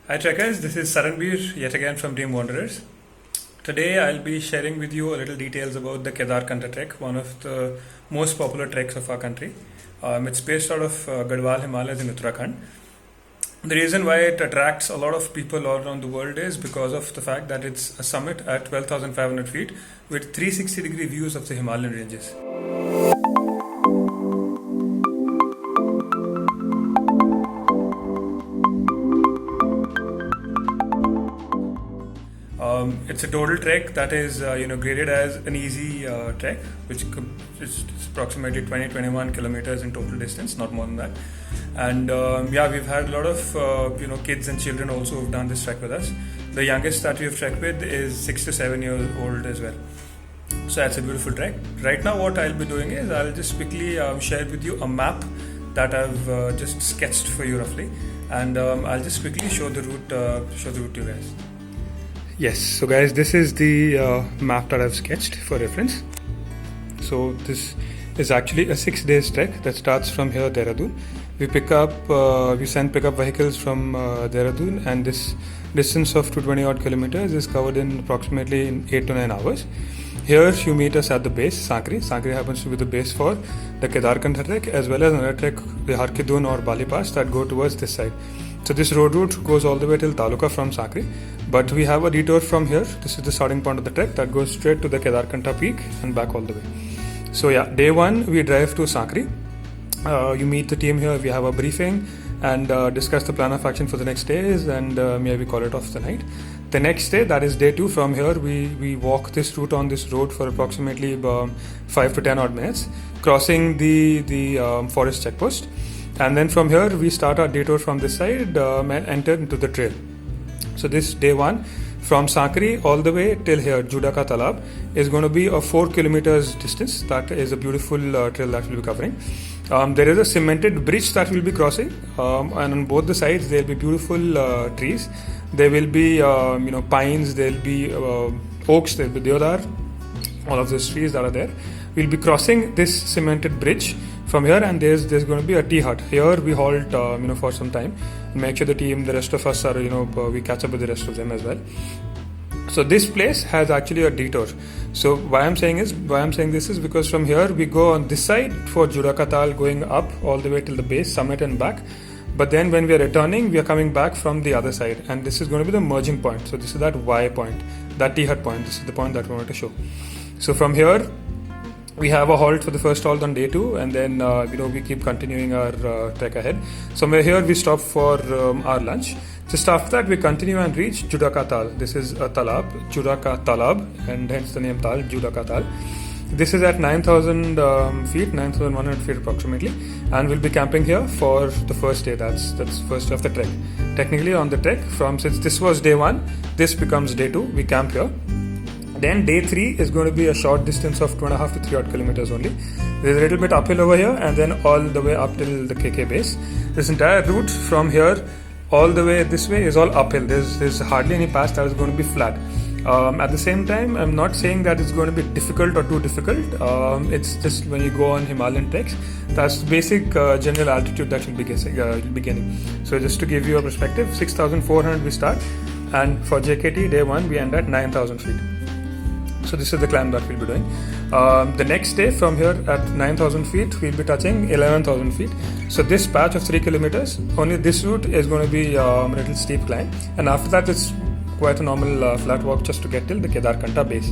Hi trekkers, this is Saranveer yet again from Dream Wanderers. Today I'll be sharing with you a little details about the Kedarkantha trek, one of the most popular treks of our country. It's based out of Garhwal Himalayas in Uttarakhand. The reason why it attracts a lot of people all around the world is because of the fact that it's a summit at 12,500 feet with 360-degree views of the Himalayan ranges. It's a total trek that is graded as an easy trek, which is approximately 20-21 kilometers in total distance, not more than that. And we've had a lot of kids and children also who've done this trek with us. The youngest that we've trekked with is 6 to 7 years old as well. So that's a beautiful trek. Right now, what I'll be doing is I'll just quickly share with you a map that I've just sketched for you roughly, and I'll just quickly show the route to you guys. Yes, so guys, this is the map that I've sketched for reference. So this is actually a 6 days trek that starts from here, Dehradun. We send pickup vehicles from Dehradun, and this distance of 220 odd kilometers is covered in approximately in 8 to 9 hours. Here you meet us at the base, Sankri. Sankri happens to be the base for the Kedarkantha trek, as well as another trek, the Har Ki Dun or Bali Pass, that go towards this side. So this road route goes all the way till Taluka from Sankri, but we have a detour from here. This is the starting point of the trek that goes straight to the Kedarkantha peak and back all the way. So yeah, day one we drive to Sankri. You meet the team here, we have a briefing and discuss the plan of action for the next days, and we call it off the night. The next day, that is day 2, from here we walk this route on this road for approximately 5 to 10 odd minutes, crossing the forest checkpost. And then from here we start our detour from this side and enter into the trail. So this day 1 from Sankri all the way till here, Juda Ka Talab, is going to be a 4 kilometers distance. That is a beautiful trail that we'll be covering. There is a cemented bridge that we'll be crossing, and on both the sides there will be beautiful trees. There will be pines, there will be oaks, there will be deodar, all of those trees that are there. We'll be crossing this cemented bridge from here, and there's going to be a tea hut. Here we halt for some time, make sure the rest of us are we catch up with the rest of them as well. So this place has actually a detour. So why I'm saying this is because from here we go on this side for Juda Ka Tal, going up all the way till the base summit and back. But then when we are returning, we are coming back from the other side, and this is going to be the merging point. So this is that Y point, that tea hut point. This is the point that we want to show. So from here we have a halt for the first halt on day 2, and then we keep continuing our trek ahead. Somewhere here we stop for our lunch. Just after that we continue and reach Juda Ka Tal. This is a talab, Juda Ka Talab, and hence the name Tal, Juda Ka Tal. This is at 9,000 feet, 9,100 feet approximately, and we'll be camping here for the first day. That's first of the trek. Technically on the trek, since this was day 1, this becomes day 2. We camp here. Then day 3 is going to be a short distance of 2.5 to 3 odd kilometers only. There's a little bit uphill over here, and then all the way up till the KK base. This entire route from here all the way this way is all uphill. There's hardly any pass that is going to be flat. At the same time, I'm not saying that it's going to be difficult or too difficult. It's just when you go on Himalayan treks, that's the basic general altitude that you'll be getting. So just to give you a perspective, 6,400 we start, and for JKT day 1 we end at 9,000 feet. So this is the climb that we'll be doing. The next day from here at 9,000 feet, we'll be touching 11,000 feet. So this patch of 3 kilometers, only this route is going to be a little steep climb. And after that, it's quite a normal flat walk just to get till the Kedarkantha base.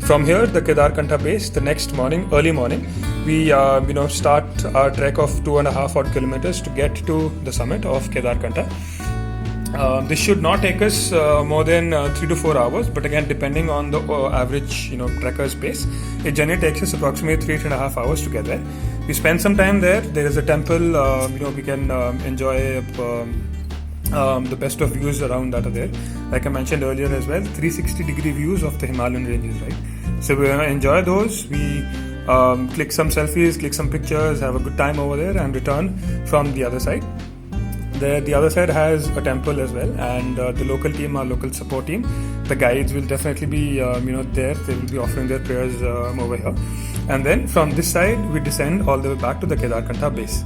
From here, the Kedarkantha base, the next morning, early morning, we start our trek of 2.5 odd kilometers to get to the summit of Kedarkantha. This should not take us more than 3 to 4 hours, but again, depending on the average trekker's pace, it generally takes us approximately 3.5 hours to get there. We spend some time there. There is a temple. We can enjoy the best of views around that are there. Like I mentioned earlier as well, 360-degree views of the Himalayan ranges, right? So we enjoy those. We click some selfies, click some pictures, have a good time over there, and return from the other side. The other side has a temple as well, and the local team, our local support team, the guides will definitely be there. They will be offering their prayers over here, and then from this side we descend all the way back to the Kedarkantha base.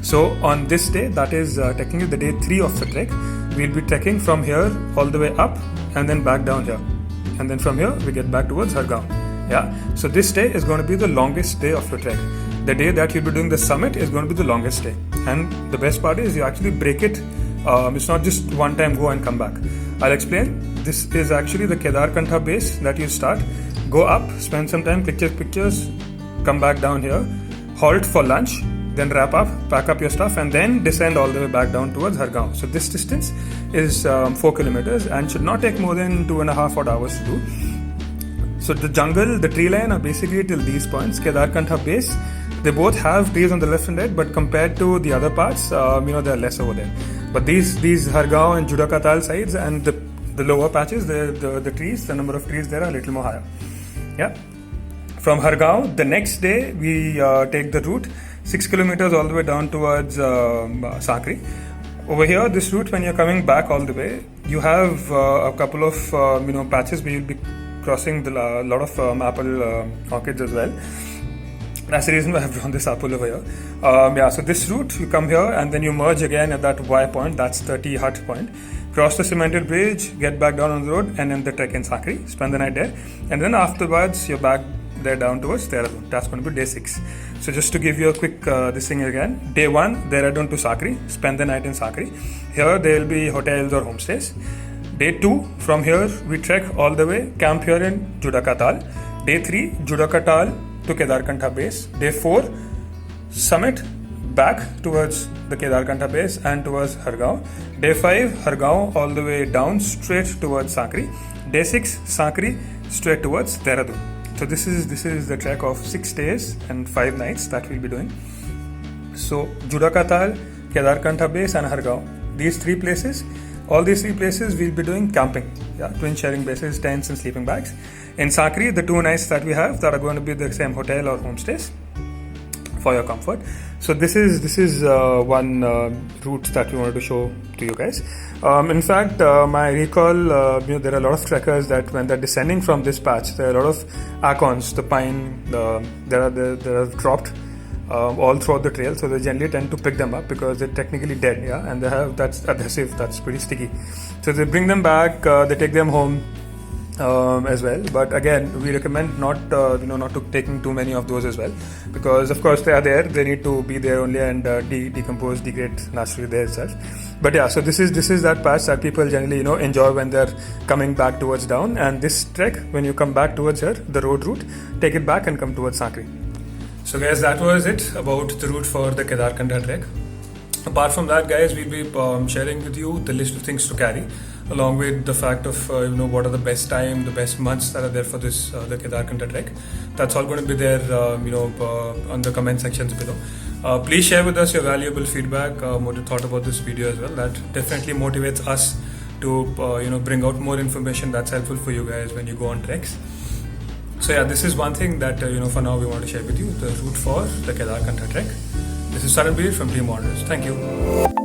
So on this day, that is technically the day 3 of the trek, we'll be trekking from here all the way up and then back down here, and then from here we get back towards Hargaon. Yeah, so this day is going to be the longest day of your trek. The day that you'll be doing the summit is going to be the longest day, and the best part is you actually break it. It's not just one time go and come back. I'll explain. This is actually the Kedarkantha base that you start. Go up, spend some time, click pictures, come back down here, halt for lunch, then wrap up, pack up your stuff, and then descend all the way back down towards Hargaon. So this distance is 4 kilometers and should not take more than 2.5 odd hours to do. So the jungle, the tree line are basically till these points. Kedarkantha base, they both have trees on the left and right, but compared to the other parts, they are less over there. But these Hargaon and Judakatal sides and the lower patches, the trees, the number of trees there are a little more higher. Yeah. From Hargaon, the next day we take the route 6 kilometers all the way down towards Sakri. Over here, this route, when you're coming back all the way, you have a couple of patches where you'll be crossing a lot of apple orchids as well. That's the reason why I've drawn this apple over here. So this route, you come here and then you merge again at that Y point, that's the T hut point. Cross the cemented bridge, get back down on the road, and then the trek in Sakri, spend the night there. And then afterwards, you're back there down towards Dehradun. That's going to be day 6. So just to give you a quick this thing again. Day 1, Dehradun to Sakri, spend the night in Sakri. Here there will be hotels or homestays. Day 2, from here we trek all the way, camp here in Judakatal. Day 3, Judakatal to Kedarkantha base. Day 4, summit back towards the Kedarkantha base and towards Hargaon. Day 5, Hargaon all the way down straight towards Sakri. Day 6, Sakri straight towards Dehradun. So this is the trek of 6 days and 5 nights that we'll be doing. So Judakatal, Kedarkantha base and Hargaon. These 3 places, all these 3 places we'll be doing camping. Yeah, twin sharing bases, tents and sleeping bags. In Sakri, the 2 nights that we have that are going to be the same hotel or homestays for your comfort. So this is one route that we wanted to show to you guys. In fact, I recall there are a lot of trekkers that when they're descending from this patch, there are a lot of acorns, the pine, they are dropped all throughout the trail. So they generally tend to pick them up because they're technically dead, yeah, and they have that's adhesive, that's pretty sticky. So they bring them back, they take them home. As well, but again we recommend not to taking too many of those as well, because of course they are there, they need to be there only and decompose, degrade naturally there itself. But yeah, so this is that patch that people generally enjoy when they're coming back towards down. And this trek, when you come back towards here, the road route, take it back and come towards Sakri. So guys, that was it about the route for the Kedarkantha trek. Apart from that, guys, we'll be sharing with you the list of things to carry, along with the fact of what are the best time, the best months that are there for this the Kedarkantha trek. That's all going to be there on the comment sections below. Please share with us your valuable feedback, what you thought about this video as well. That definitely motivates us to bring out more information that's helpful for you guys when you go on treks. So yeah, this is one thing that for now we want to share with you, the route for the Kedarkantha trek. This is Saranbir from Team Wanderers. Thank you.